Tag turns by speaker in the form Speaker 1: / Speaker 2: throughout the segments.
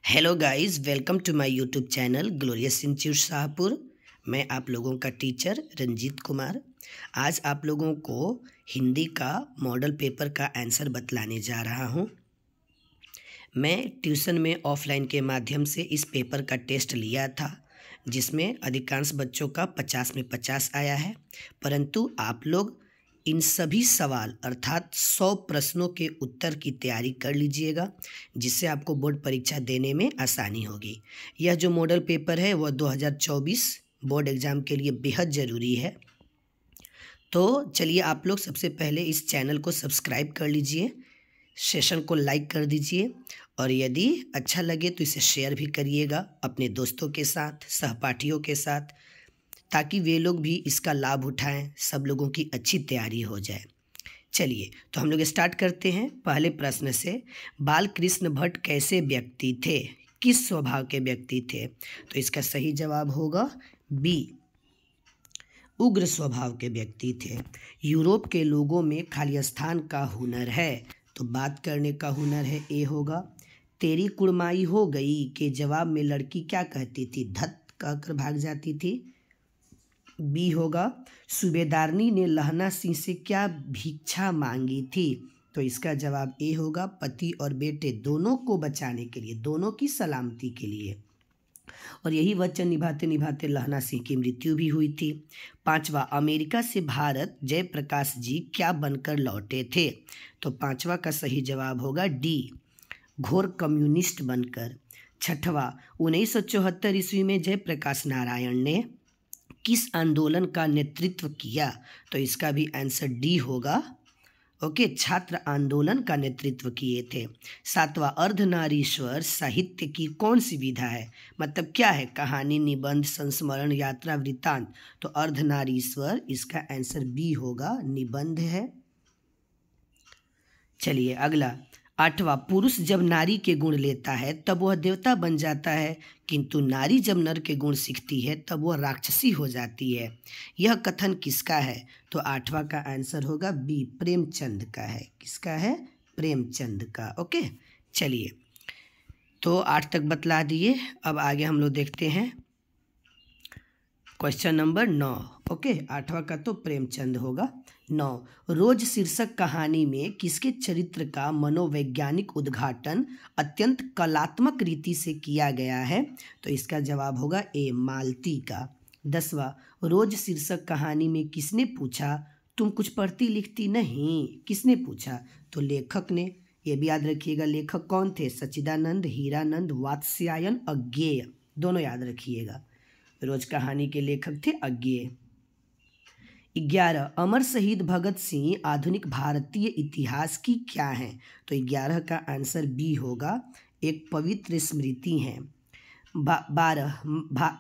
Speaker 1: Hello guys, welcome to my YouTube channel glorious institute Shahpur. मैं आप लोगों का टीचर रंजीत कुमार। आज आप लोगों को हिंदी का मॉडल पेपर का आंसर बतलाने जा रहा हूं। मैं ट्यूशन में ऑफलाइन के माध्यम से इस पेपर का टेस्ट लिया था, जिसमें अधिकांश बच्चों का 50 में 50 आया है। परंतु आप लोग इन सभी सवाल अर्थात 100 प्रश्नों के उत्तर की तैयारी कर लीजिएगा, जिससे आपको बोर्ड परीक्षा देने में आसानी होगी। यह जो मॉडल पेपर है वह 2024 बोर्ड एग्ज़ाम के लिए बेहद ज़रूरी है। तो चलिए, आप लोग सबसे पहले इस चैनल को सब्सक्राइब कर लीजिए, सेशन को लाइक कर दीजिए और यदि अच्छा लगे तो इसे शेयर भी करिएगा अपने दोस्तों के साथ, सहपाठियों के साथ, ताकि वे लोग भी इसका लाभ उठाएं, सब लोगों की अच्छी तैयारी हो जाए। चलिए, तो हम लोग स्टार्ट करते हैं पहले प्रश्न से। बाल कृष्ण भट्ट कैसे व्यक्ति थे, किस स्वभाव के व्यक्ति थे? तो इसका सही जवाब होगा बी, उग्र स्वभाव के व्यक्ति थे। यूरोप के लोगों में खाली स्थान का हुनर है, तो बात करने का हुनर है, ए होगा। तेरी कुड़माई हो गई के जवाब में लड़की क्या कहती थी? धत कहकर भाग जाती थी, बी होगा। सूबेदारनी ने लहना सिंह से क्या भिक्षा मांगी थी? तो इसका जवाब ए होगा, पति और बेटे दोनों को बचाने के लिए, दोनों की सलामती के लिए। और यही वचन निभाते निभाते लहना सिंह की मृत्यु भी हुई थी। पांचवा, अमेरिका से भारत जयप्रकाश जी क्या बनकर लौटे थे? तो पांचवा का सही जवाब होगा डी, घोर कम्युनिस्ट बनकर। छठवा, 1974 ईस्वी में जयप्रकाश नारायण ने किस आंदोलन का नेतृत्व किया? तो इसका भी आंसर डी होगा। ओके, छात्र आंदोलन का नेतृत्व किए थे। सातवां, अर्धनारीश्वर साहित्य की कौन सी विधा है? मतलब क्या है? कहानी, निबंध, संस्मरण, यात्रा, वृत्तांत। तो अर्धनारीश्वर, इसका आंसर बी होगा, निबंध है। चलिए अगला, आठवां, पुरुष जब नारी के गुण लेता है तब वह देवता बन जाता है, किंतु नारी जब नर के गुण सीखती है तब वह राक्षसी हो जाती है। यह कथन किसका है? तो आठवां का आंसर होगा बी, प्रेमचंद का है। किसका है? प्रेमचंद का। ओके, चलिए, तो 8 तक बतला दिए। अब आगे हम लोग देखते हैं क्वेश्चन नंबर 9। ओके, 8वां का तो प्रेमचंद होगा। 9, रोज शीर्षक कहानी में किसके चरित्र का मनोवैज्ञानिक उद्घाटन अत्यंत कलात्मक रीति से किया गया है? तो इसका जवाब होगा ए, मालती का। 10वां, रोज शीर्षक कहानी में किसने पूछा तुम कुछ पढ़ती लिखती नहीं? किसने पूछा? तो लेखक ने। ये भी याद रखिएगा, लेखक कौन थे? सच्चिदानंद, हीरानंद, वात्स्यायन, अज्ञेय, दोनों याद रखिएगा। रोज कहानी के लेखक थे अज्ञेय। 11, अमर शहीद भगत सिंह आधुनिक भारतीय इतिहास की क्या है? तो 11 का आंसर बी होगा, एक पवित्र स्मृति है। 12,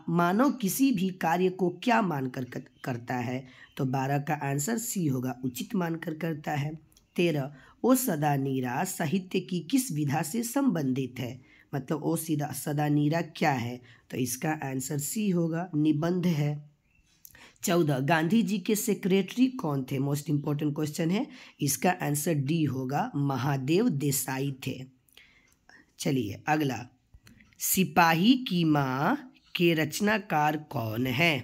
Speaker 1: मानव किसी भी कार्य को क्या मानकर करता है? तो 12 का आंसर सी होगा, उचित मानकर करता है। 13, ओ सदा नीरा साहित्य की किस विधा से संबंधित है? मतलब ओ सदा नीरा क्या है? तो इसका आंसर सी होगा, निबंध है। 14, गांधी जी के सेक्रेटरी कौन थे? मोस्ट इंपॉर्टेंट क्वेश्चन है, इसका आंसर डी होगा, महादेव देसाई थे। चलिए अगला, सिपाही की माँ के रचनाकार कौन है?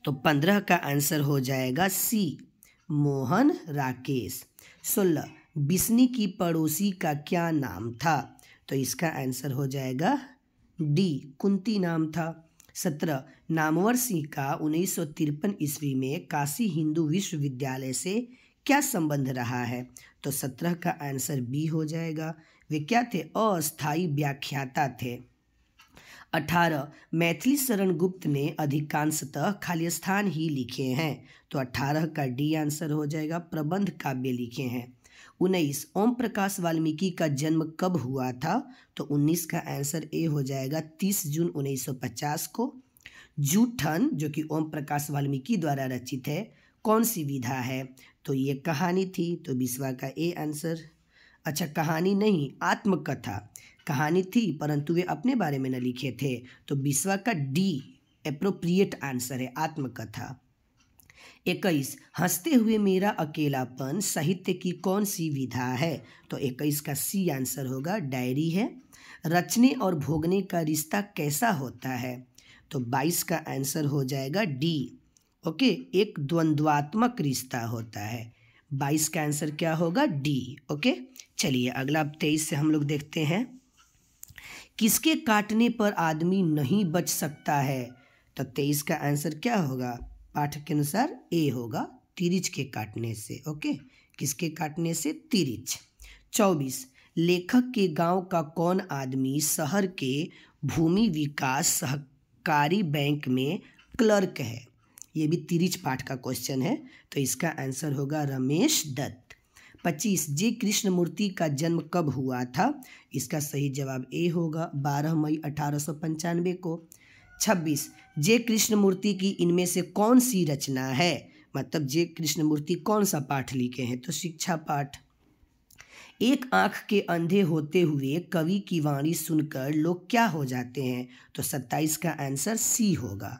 Speaker 1: तो 15 का आंसर हो जाएगा सी, मोहन राकेश। 16, बिस्नी की पड़ोसी का क्या नाम था? तो इसका आंसर हो जाएगा डी, कुंती नाम था। 17, नामवर सिंह का 1953 ईस्वी में काशी हिंदू विश्वविद्यालय से क्या संबंध रहा है? तो 17 का आंसर बी हो जाएगा, वे क्या थे? अस्थायी व्याख्याता थे। 18, मैथिली शरण गुप्त ने अधिकांशतः खाली स्थान ही लिखे हैं। तो 18 का डी आंसर हो जाएगा, प्रबंध काव्य लिखे हैं। 19, ओम प्रकाश वाल्मीकि का जन्म कब हुआ था? तो 19 का आंसर ए हो जाएगा, 30 जून 1950 को। जूठन, जो कि ओम प्रकाश वाल्मीकि द्वारा रचित है, कौन सी विधा है? तो ये कहानी थी, तो 20वां का ए आंसर। अच्छा, कहानी नहीं, आत्मकथा। कहानी थी परंतु वे अपने बारे में न लिखे थे, तो 20वां का डी एप्रोप्रिएट आंसर है, आत्मकथा। 21 हंसते हुए मेरा अकेलापन साहित्य की कौन सी विधा है? तो 21 का सी आंसर होगा, डायरी है। रचने और भोगने का रिश्ता कैसा होता है? तो 22 का आंसर हो जाएगा डी। ओके, एक द्वंद्वात्मक रिश्ता होता है। 22 का आंसर क्या होगा? डी। ओके, चलिए अगला 23 से हम लोग देखते हैं। किसके काटने पर आदमी नहीं बच सकता है? तो 23 का आंसर क्या होगा? पाठ के अनुसार ए होगा, तिरिच के काटने से। ओके, किसके काटने से? तिरिच। 24 लेखक के गांव का कौन आदमी शहर के भूमि विकास सहकारी बैंक में क्लर्क है? ये भी तिरिच पाठ का क्वेश्चन है, तो इसका आंसर होगा रमेश दत्त। 25 जे कृष्णमूर्ति का जन्म कब हुआ था? इसका सही जवाब ए होगा, 12 मई 1895 को। 26 जे कृष्णमूर्ति की इनमें से कौन सी रचना है? मतलब जे कृष्णमूर्ति कौन सा पाठ लिखे हैं? तो शिक्षा पाठ। एक आंख के अंधे होते हुए कवि की वाणी सुनकर लोग क्या हो जाते हैं? तो 27 का आंसर सी होगा,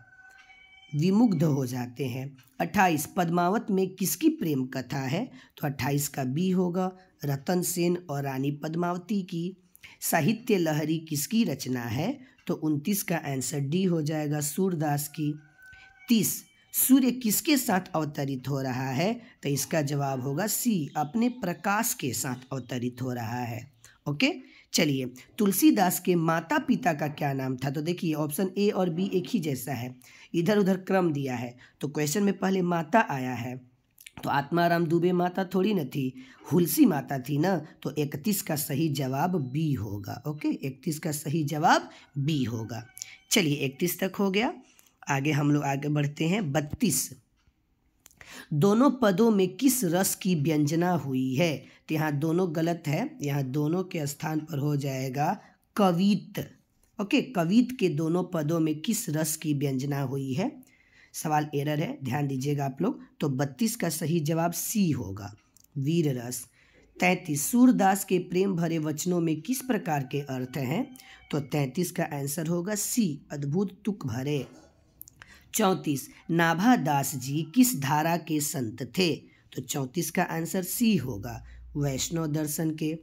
Speaker 1: विमुग्ध हो जाते हैं। 28 पद्मावत में किसकी प्रेम कथा है? तो 28 का बी होगा, रतन सेन और रानी पद्मावती की। साहित्य लहरी किसकी रचना है? तो 29 का आंसर डी हो जाएगा, सूरदास की। 30 सूर्य किसके साथ अवतरित हो रहा है? तो इसका जवाब होगा सी, अपने प्रकाश के साथ अवतरित हो रहा है। ओके, चलिए तुलसीदास के माता पिता का क्या नाम था? तो देखिए ऑप्शन ए और बी एक ही जैसा है, इधर उधर क्रम दिया है, तो क्वेश्चन में पहले माता आया है, तो आत्माराम दुबे माता थोड़ी न थी, हुलसी माता थी ना, तो 31 का सही जवाब बी होगा। ओके, 31 का सही जवाब बी होगा। चलिए 31 तक हो गया, आगे हम लोग आगे बढ़ते हैं। 32 दोनों पदों में किस रस की व्यंजना हुई है? तो यहाँ दोनों गलत है, यहाँ दोनों के स्थान पर हो जाएगा कवित। ओके, कवित के दोनों पदों में किस रस की व्यंजना हुई है? सवाल एरर है, ध्यान दीजिएगा आप लोग। तो 32 का सही जवाब सी होगा, वीर रस। 33 सूरदास के प्रेम भरे वचनों में किस प्रकार के अर्थ हैं? तो 33 का आंसर होगा सी, अद्भुत तुक भरे। 34 नाभादास जी किस धारा के संत थे? तो 34 का आंसर सी होगा, वैष्णव दर्शन के।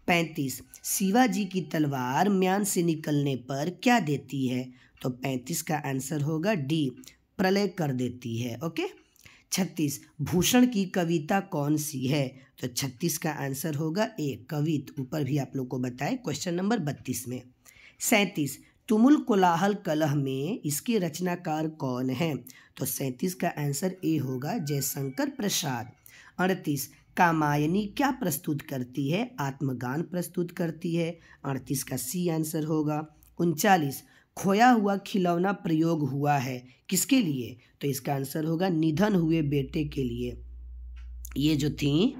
Speaker 1: 35 शिवाजी की तलवार म्यान से निकलने पर क्या देती है? तो 35 का आंसर होगा डी, प्रलय कर देती है। ओके, 36 भूषण की कविता कौन सी है? तो 36 का आंसर होगा ए, कवित, ऊपर भी आप लोग को बताए क्वेश्चन नंबर 32 में। 37 तुमुल कोलाहल कलह में इसके रचनाकार कौन है? तो 37 का आंसर ए होगा, जयशंकर प्रसाद। 38 कामायनी क्या प्रस्तुत करती है? आत्मगान प्रस्तुत करती है, 38 का सी आंसर होगा। 39 खोया हुआ खिलौना प्रयोग हुआ है किसके लिए? तो इसका आंसर होगा निधन हुए बेटे के लिए। ये जो थी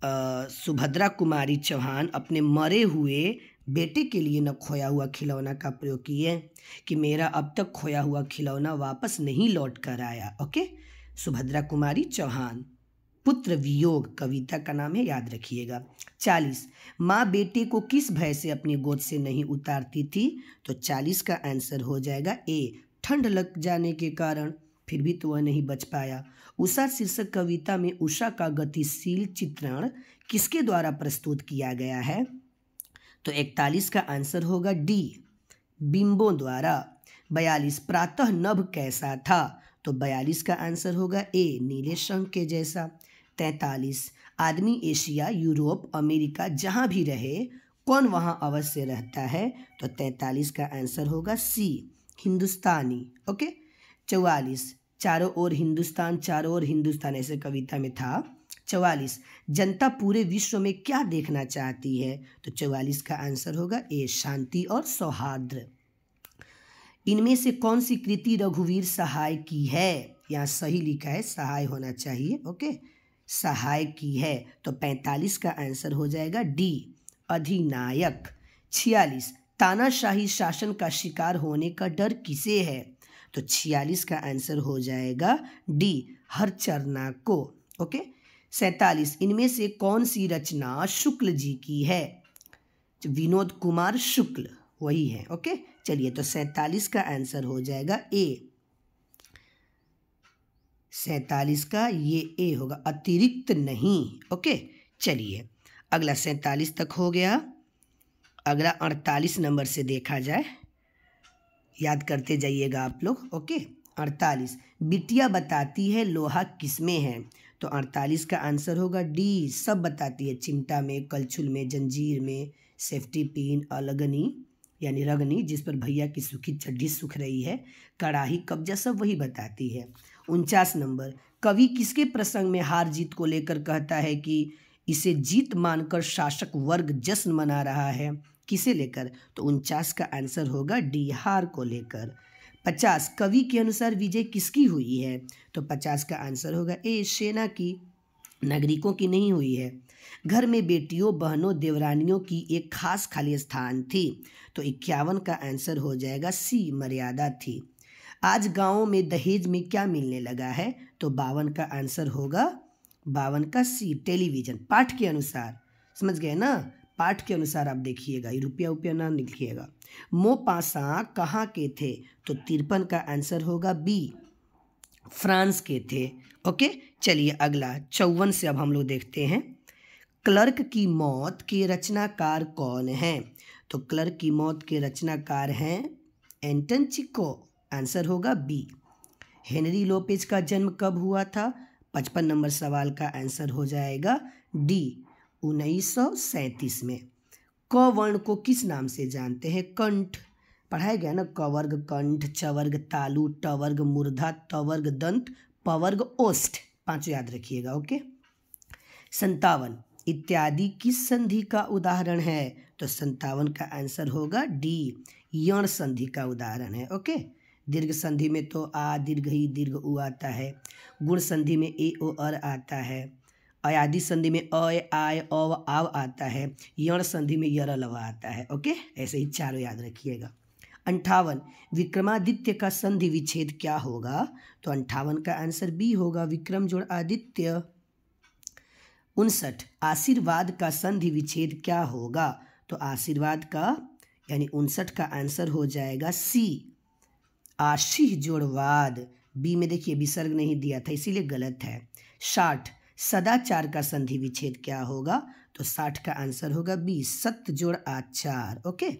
Speaker 1: सुभद्रा कुमारी चौहान अपने मरे हुए बेटे के लिए न खोया हुआ खिलौना का प्रयोग किए कि मेरा अब तक खोया हुआ खिलौना वापस नहीं लौट कर आया। ओके, सुभद्रा कुमारी चौहान। पुत्र वियोग कविता का नाम है, याद रखिएगा। 40 माँ बेटे को किस भय से अपनी गोद से नहीं उतारती थी? तो 40 का आंसर हो जाएगा ए, ठंड लग जाने के कारण, फिर भी तो वह नहीं बच पाया। उषा शीर्षक कविता में उषा का गतिशील चित्रण किसके द्वारा प्रस्तुत किया गया है? तो 41 का आंसर होगा डी, बिंबों द्वारा। 42 प्रातः नभ कैसा था? तो 42 का आंसर होगा ए, नीले शंख के जैसा। 43 आदमी एशिया, यूरोप, अमेरिका जहाँ भी रहे कौन वहाँ अवश्य रहता है? तो 43 का आंसर होगा सी, हिंदुस्तानी। ओके, 44 चारों ओर हिंदुस्तान, चारों ओर हिंदुस्तान, ऐसे कविता में था। 44 जनता पूरे विश्व में क्या देखना चाहती है? तो 44 का आंसर होगा ए, शांति और सौहार्द। इनमें से कौन सी कृति रघुवीर सहाय की है? यहाँ सही लिखा है, सहाय होना चाहिए। ओके, सहाय की है, तो 45 का आंसर हो जाएगा डी, अधिनायक। 46 तानाशाही शासन का शिकार होने का डर किसे है? तो 46 का आंसर हो जाएगा डी, हरचरना को। ओके, 47 इनमें से कौन सी रचना शुक्ल जी की है? विनोद कुमार शुक्ल वही है। ओके, चलिए तो 47 का आंसर हो जाएगा ए, 47 का ये ए होगा, अतिरिक्त नहीं। ओके, चलिए अगला 47 तक हो गया। अगला 48 नंबर से देखा जाए, याद करते जाइएगा आप लोग। ओके, 48, बिटिया बताती है लोहा किसमें है, तो 48 का आंसर होगा डी, सब बताती है, चिमटा में, कलछुल में, जंजीर में, सेफ्टी पिन, अलगनी यानी रगनी जिस पर भैया की सूखी चड्डी सूख रही है, कड़ाही, कब्जा, सब वही बताती है। 49 नंबर, कवि किसके प्रसंग में हार जीत को लेकर कहता है कि इसे जीत मानकर शासक वर्ग जश्न मना रहा है, किसे लेकर, तो 49 का आंसर होगा डी, हार को लेकर। 50, कवि के अनुसार विजय किसकी हुई है, तो 50 का आंसर होगा ए, सेना की, नागरिकों की नहीं हुई है। घर में बेटियों, बहनों, देवरानियों की एक खास खाली स्थान थी, तो 51 का आंसर हो जाएगा सी, मर्यादा थी। आज गाँव में दहेज में क्या मिलने लगा है, तो 52 का आंसर होगा 52 का सी, टेलीविज़न। पाठ के अनुसार, समझ गए ना, पाठ के अनुसार आप देखिएगा, ये रुपया उपया ना लिखिएगा। मोपासां कहाँ के थे, तो 53 का आंसर होगा बी, फ्रांस के थे। ओके, चलिए अगला 54 से अब हम लोग देखते हैं। क्लर्क की मौत के रचनाकार कौन हैं, तो क्लर्क की मौत के रचनाकार हैं एंटन चिको, आंसर होगा बी। हेनरी लोपेज का जन्म कब हुआ था, 55 नंबर सवाल का आंसर हो जाएगा डी, 1937 में। क वर्ण को किस नाम से जानते हैं, कंठ, पढ़ाया गया ना, क वर्ग कंठ, च वर्ग तालु, ट वर्ग मूर्धा, त वर्ग दंत, प वर्ग ओष्ठ, पांचों याद रखिएगा। ओके, 57, इत्यादि किस संधि का उदाहरण है, तो 57 का आंसर होगा डी, यण संधि का उदाहरण है। ओके, दीर्घ संधि में तो आ, दीर्घ ही, दीर्घ उ आता है। गुण संधि में ए ओ अर आता है। अयादि संधि में अ आय अव आव आता है। यण संधि में यर लव आता है। ओके, ऐसे ही चारों याद रखिएगा। 58, विक्रमादित्य का संधि विच्छेद क्या होगा, तो 58 का आंसर बी होगा, विक्रम जोड़ आदित्य। 59, आशीर्वाद का संधि विच्छेद क्या होगा, तो आशीर्वाद का यानी 59 का आंसर हो जाएगा सी, आशीह जोड़वाद। बी में देखिए विसर्ग नहीं दिया था इसीलिए गलत है। 60, सदाचार का संधि विच्छेद क्या होगा, तो 60 का आंसर होगा बी, सत्य जोड़ आचार। ओके,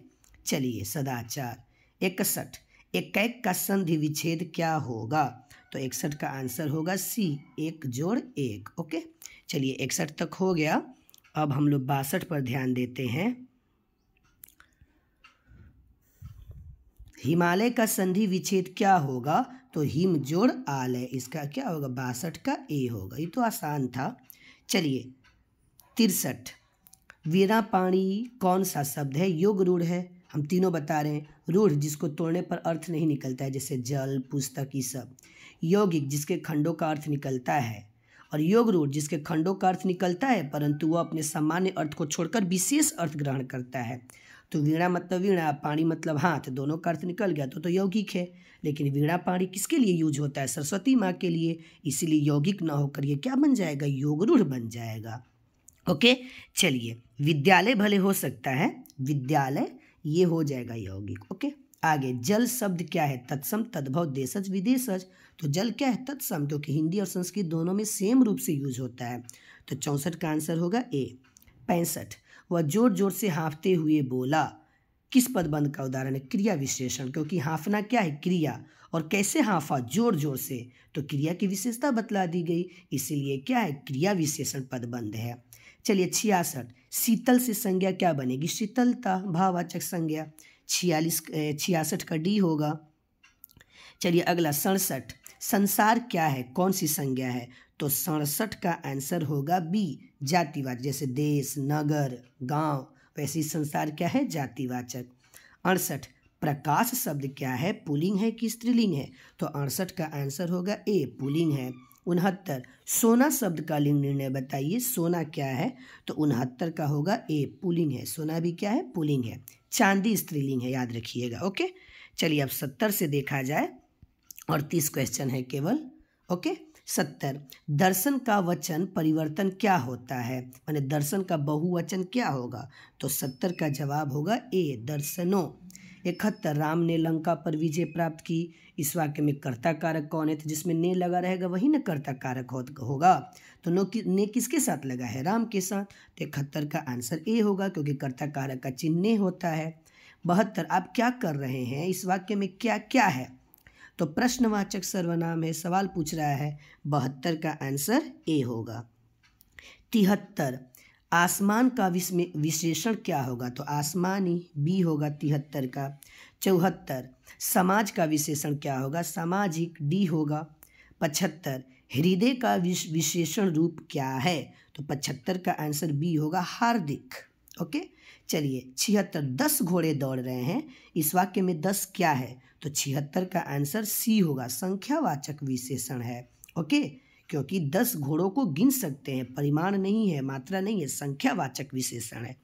Speaker 1: चलिए सदाचार। 61, एकैक का संधि विच्छेद क्या होगा, तो 61 का आंसर होगा सी, एक जोड़ एक। ओके, चलिए 61 तक हो गया। अब हम लोग 62 पर ध्यान देते हैं। हिमालय का संधि विच्छेद क्या होगा, तो हिम जोड़ आलय, इसका क्या होगा, 62 का ए होगा, ये तो आसान था। चलिए 63, वीणा पाणी कौन सा शब्द है, योग रूढ़ है, हम तीनों बता रहे हैं। रूढ़ जिसको तोड़ने पर अर्थ नहीं निकलता है, जैसे जल, पुस्तक, ये सब। यौगिक जिसके खंडों का अर्थ निकलता है, और योग रूढ़ जिसके खंडों का अर्थ निकलता है परंतु वह अपने सामान्य अर्थ को छोड़कर विशेष अर्थ ग्रहण करता है। तो वीणा मतलब वीणा, पाणी मतलब हाथ, दोनों का अर्थ निकल गया तो यौगिक है। लेकिन वीणा पाणी किसके लिए यूज होता है, सरस्वती माँ के लिए, इसीलिए यौगिक ना होकर ये क्या बन जाएगा, योग रूढ़ बन जाएगा। ओके, चलिए विद्यालय भले हो सकता है, विद्यालय ये हो जाएगा यौगिक। ओके, आगे जल शब्द क्या है, तत्सम, तद्भव, देशज, विदेशज। तो जल क्या है, तत्सम, क्योंकि हिंदी और संस्कृत दोनों में सेम रूप से यूज होता है, तो 64 का आंसर होगा ए। 65, वह जोर जोर से हाँफते हुए बोला, किस पदबंध का उदाहरण है, क्रिया विशेषण, क्योंकि हाँफना क्या है, क्रिया, और कैसे हाँफा, जोर जोर से, तो क्रिया की विशेषता बतला दी गई, इसीलिए क्या है, क्रिया विशेषण पदबंध है। चलिए 66, शीतल से संज्ञा क्या बनेगी, शीतलता, भाववाचक संज्ञा। 66 का डी होगा। चलिए अगला 67, संसार क्या है, कौन सी संज्ञा है, तो 67 का आंसर होगा बी, जातिवाचक, जैसे देश, नगर, गांव, वैसे ही संसार क्या है, जातिवाचक। 68, प्रकाश शब्द क्या है, पुल्लिंग है कि स्त्रीलिंग है, तो 68 का आंसर होगा ए, पुल्लिंग है। 69, सोना शब्द का लिंग निर्णय बताइए, सोना क्या है, तो 69 का होगा ए, पुल्लिंग है, सोना भी क्या है, पुल्लिंग है। चांदी स्त्रीलिंग है, याद रखिएगा। ओके, चलिए अब 70 से देखा जाए, और 30 क्वेश्चन है केवल। ओके, 70, दर्शन का वचन परिवर्तन क्या होता है, माने दर्शन का बहुवचन क्या होगा, तो 70 का जवाब होगा ए, दर्शनों। 71 राम ने लंका पर विजय प्राप्त की। इस वाक्य में कर्ता कारक कौन है? तो जिसमें ने लगा रहेगा वही ना कर्ता कारक होगा। तो ने किसके साथ लगा है? राम के साथ। तो 71 का आंसर ए होगा, क्योंकि कर्ता कारक का चिन्ह ने होता है। 72 आप क्या कर रहे हैं? इस वाक्य में क्या क्या है? तो प्रश्नवाचक सर्वनाम है, सवाल पूछ रहा है। 72 का आंसर ए होगा। 73 आसमान का विशेषण क्या होगा? तो आसमानी बी होगा 73 का। 74 समाज का विशेषण क्या होगा? सामाजिक डी होगा। 75 हृदय का विशेषण रूप क्या है? तो 75 का आंसर बी होगा, हार्दिक। ओके, चलिए 76 10 घोड़े दौड़ रहे हैं। इस वाक्य में 10 क्या है? तो 76 का आंसर सी होगा, संख्यावाचक विशेषण है। ओके, क्योंकि 10 घोड़ों को गिन सकते हैं, परिमाण नहीं है, मात्रा नहीं है, संख्यावाचक विशेषण है।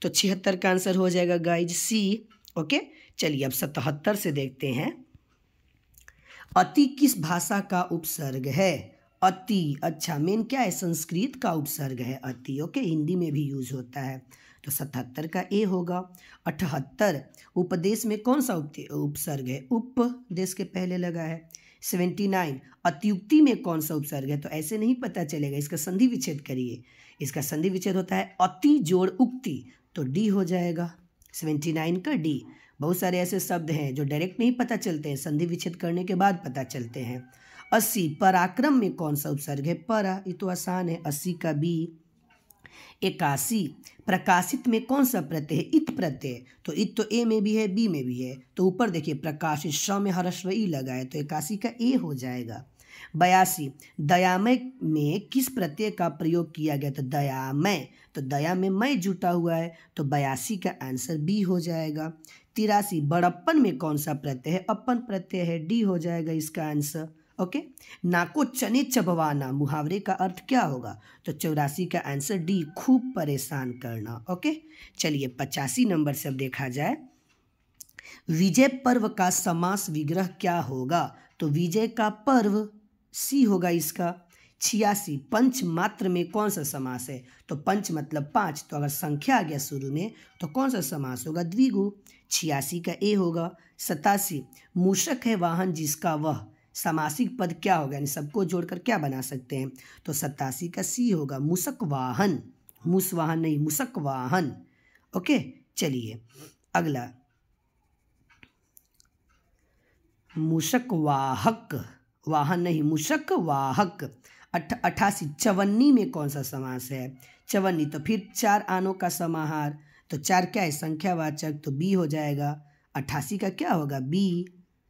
Speaker 1: तो 76 का आंसर हो जाएगा गाइज सी। ओके, चलिए अब 77 से देखते हैं। अति किस भाषा का उपसर्ग है? अति, अच्छा मेन क्या है? संस्कृत का उपसर्ग है अति। ओके, हिंदी में भी यूज होता है। तो 77 का ए होगा। 78 उपदेश में कौन सा उपसर्ग है? उपदेश के पहले लगा है। 79 अतियुक्ति में कौन सा उपसर्ग है? तो ऐसे नहीं पता चलेगा, इसका संधि विच्छेद करिए। इसका संधि विच्छेद होता है अति जोड़ उक्ति, तो डी हो जाएगा 79 का डी। बहुत सारे ऐसे शब्द हैं जो डायरेक्ट नहीं पता चलते हैं, संधि विच्छेद करने के बाद पता चलते हैं। 80 पराक्रम में कौन सा उपसर्ग है? परा, ये तो आसान है, 80 का बी। 81 प्रकाशित में कौन सा प्रत्यय है? इत प्रत्यय। तो इत तो ए में भी है, बी में भी है। तो ऊपर देखिए प्रकाशित श में हर्स्व ई लगा है, तो 81 का ए हो जाएगा। 82 दयामय में किस प्रत्यय का प्रयोग किया गया? तो दयामय, तो दया में मैं जुटा हुआ है, तो 82 का आंसर बी हो जाएगा। 83 बड़प्पन में कौन सा प्रत्यय है? अपन प्रत्यय है, डी हो जाएगा इसका आंसर। ओके, नाको चने चबवाना मुहावरे का अर्थ क्या होगा? तो 84 का आंसर डी, खूब परेशान करना। ओके, चलिए 85 नंबर से अब देखा जाए। विजय पर्व का समास विग्रह क्या होगा? तो विजय का पर्व सी होगा इसका। 86 पंच मात्र में कौन सा समास है? तो पंच मतलब 5, तो अगर संख्या आ गया शुरू में तो कौन सा समास होगा? द्विगु। 86 का ए होगा। 87 मूषक है वाहन जिसका वह, समासिक पद क्या होगा? यानी सबको जोड़कर क्या बना सकते हैं? तो 87 का सी होगा, मूषक वाहन। मूस वाहन नहीं, मूषक वाहन। ओके, चलिए अगला मूषक वाहक, वाहन नहीं, मूषक वाहक। 88 चवन्नी में कौन सा समास है? चवन्नी तो फिर 4 आनों का समाहार, तो 4 क्या है? संख्यावाचक, तो बी हो जाएगा। 88 का क्या होगा? बी।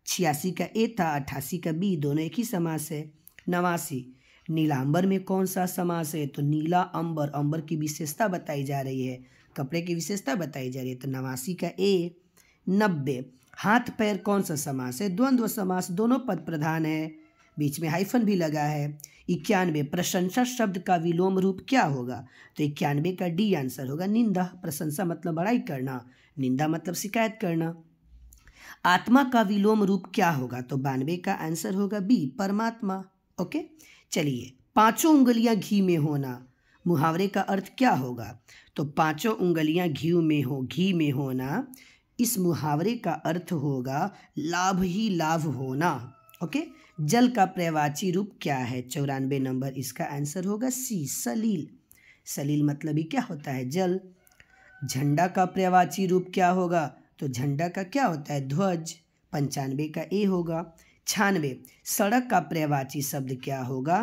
Speaker 1: 86 का ए था, 88 का बी, दोनों एक ही समास है। 89 नीलांबर में कौन सा समास है? तो नीला अंबर, अंबर की विशेषता बताई जा रही है, कपड़े की विशेषता बताई जा रही है, तो 89 का ए। 90 हाथ पैर कौन सा समास है? द्वंद्व समास, दोनों पद प्रधान है, बीच में हाइफन भी लगा है। 91 प्रशंसा शब्द का विलोम रूप क्या होगा? तो 91 का डी आंसर होगा, निंदा। प्रशंसा मतलब बड़ाई करना, निंदा मतलब शिकायत करना। आत्मा का विलोम रूप क्या होगा? तो 92 का आंसर होगा बी, परमात्मा। ओके, चलिए 5 उंगलियां घी में होना मुहावरे का अर्थ क्या होगा? तो 5 उंगलियां घी में होना, इस मुहावरे का अर्थ होगा लाभ ही लाभ होना। ओके, जल का पर्यायवाची रूप क्या है? 94 नंबर, इसका आंसर होगा सी, सलील। सलील मतलब ही क्या होता है? जल। झंडा का पर्यायवाची रूप क्या होगा? तो झंडा का क्या होता है? ध्वज। 95 का ए होगा। 96 सड़क का पर्यायवाची शब्द क्या होगा?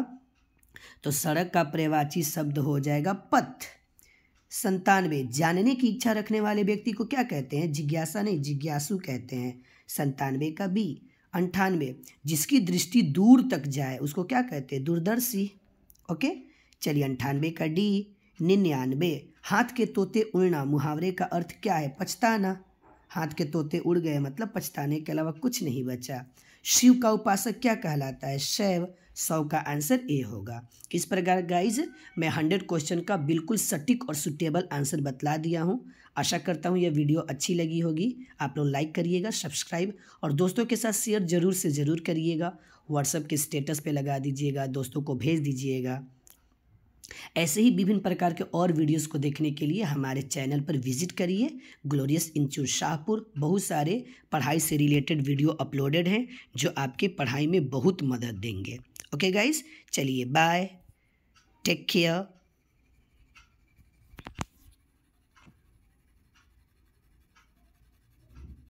Speaker 1: तो सड़क का पर्यायवाची शब्द हो जाएगा पथ। 97 जानने की इच्छा रखने वाले व्यक्ति को क्या कहते हैं? जिज्ञासा नहीं, जिज्ञासु कहते हैं। 97 का बी। 98 जिसकी दृष्टि दूर तक जाए उसको क्या कहते हैं? दूरदर्शी। ओके, चलिए 98 का डी। 99 हाथ के तोते उड़ना मुहावरे का अर्थ क्या है? पछताना। हाथ के तोते उड़ गए मतलब पछताने के अलावा कुछ नहीं बचा। शिव का उपासक क्या कहलाता है? शैव। 100 का आंसर ए होगा। इस प्रकार गाइज मैं 100 क्वेश्चन का बिल्कुल सटीक और सुटेबल आंसर बतला दिया हूँ। आशा करता हूँ यह वीडियो अच्छी लगी होगी। आप लोग लाइक करिएगा, सब्सक्राइब और दोस्तों के साथ शेयर जरूर से ज़रूर करिएगा। व्हाट्सएप के स्टेटस पे लगा दीजिएगा, दोस्तों को भेज दीजिएगा। ऐसे ही विभिन्न प्रकार के और वीडियोस को देखने के लिए हमारे चैनल पर विजिट करिए। ग्लोरियस इंस्टीट्यूट शाहपुर, बहुत सारे पढ़ाई से रिलेटेड वीडियो अपलोडेड हैं जो आपके पढ़ाई में बहुत मदद देंगे। ओके गाइस, चलिए बाय, टेक केयर।